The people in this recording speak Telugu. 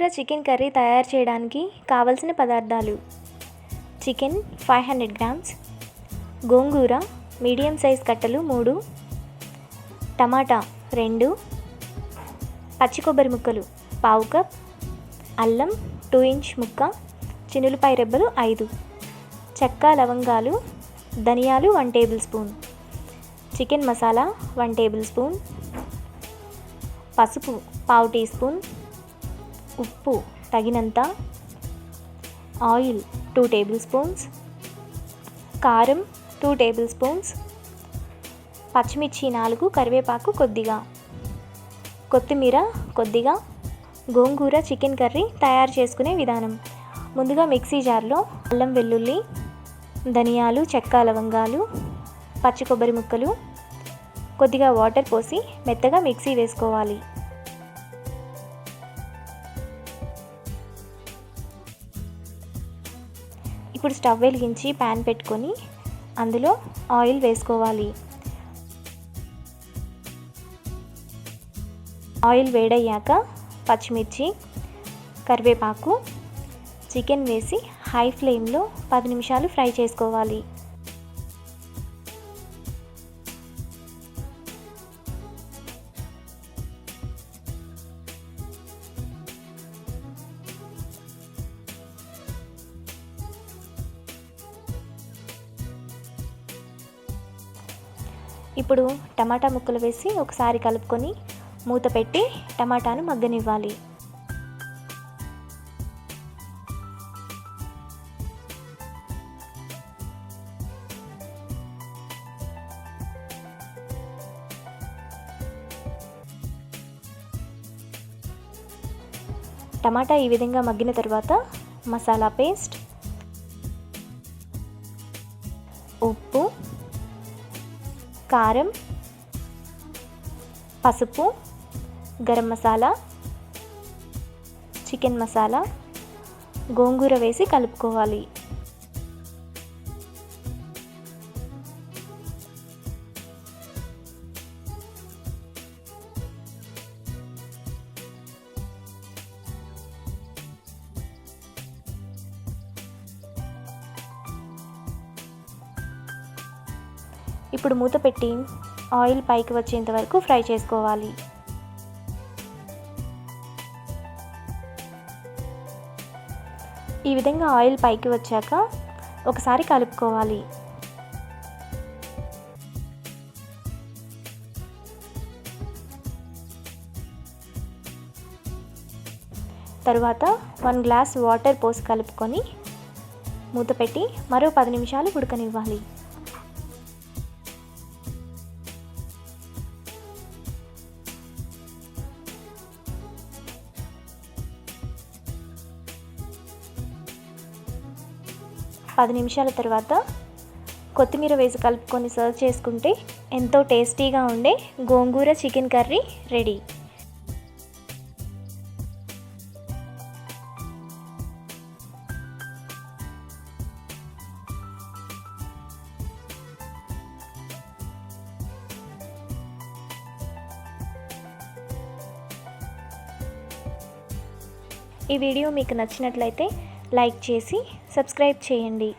గోంగూర చికెన్ కర్రీ తయారు చేయడానికి కావలసిన పదార్థాలు: చికెన్ 500 గ్రామ్స్, గోంగూర మీడియం సైజ్ కట్టలు 3, టమాటా 2, పచ్చి కొబ్బరి ముక్కలు 1/2 కప్, అల్లం 2 ఇంచ్ ముక్క, చిన్నులపాయ రెబ్బలు 5, చెక్క లవంగాలు, ధనియాలు 1 table spoon, chicken masala 1 table spoon, పసుపు 1/2 టీ స్పూన్, ఉప్పు తగినంత, ఆయిల్ 2 టేబుల్ స్పూన్స్, కారం 2 టేబుల్ స్పూన్స్, పచ్చిమిర్చి 4, కరివేపాకు కొద్దిగా, కొత్తిమీర కొద్దిగా. గోంగూర చికెన్ కర్రీ తయారు చేసుకునే విధానం: ముందుగా మిక్సీ జార్లో అల్లం వెల్లుల్లి, ధనియాలు, చెక్క లవంగాలు, పచ్చి కొబ్బరి ముక్కలు, కొద్దిగా వాటర్ పోసి మెత్తగా మిక్సీ వేసుకోవాలి. ఇప్పుడు స్టవ్ వెలిగించి ప్యాన్ పెట్టుకొని అందులో ఆయిల్ వేసుకోవాలి. ఆయిల్ వేడయ్యాక పచ్చిమిర్చి, కరివేపాకు, చికెన్ వేసి హై ఫ్లేమ్లో 10 నిమిషాలు ఫ్రై చేసుకోవాలి. ఇప్పుడు టమాటా ముక్కలు వేసి ఒకసారి కలుపుకొని మూత పెట్టి టమాటాను మగ్గనివ్వాలి. టమాటా ఈ విధంగా మగ్గిన తర్వాత మసాలా పేస్ట్, ఉప్పు, కారం, పసుపు, గరం మసాలా, చికెన్ మసాలా, గోంగూర వేసి కలుపుకోవాలి. ఇప్పుడు మూత పెట్టి ఆయిల్ పైకి వచ్చేంత వరకు ఫ్రై చేసుకోవాలి. ఈ విధంగా ఆయిల్ పైకి వచ్చాక ఒకసారి కలుపుకోవాలి. తరువాత 1 గ్లాస్ వాటర్ పోసి కలుపుకొని మూత పెట్టి మరో 10 నిమిషాలు ఉడకనివ్వాలి. పది నిమిషాల తర్వాత కొత్తిమీర వేసి కలుపుకొని సర్వ్ చేసుకుంటే ఎంతో టేస్టీగా ఉండే గోంగూర చికెన్ కర్రీ రెడీ. ఈ వీడియో మీకు నచ్చినట్లయితే లైక్ చేసి సబ్స్క్రైబ్ చేయండి.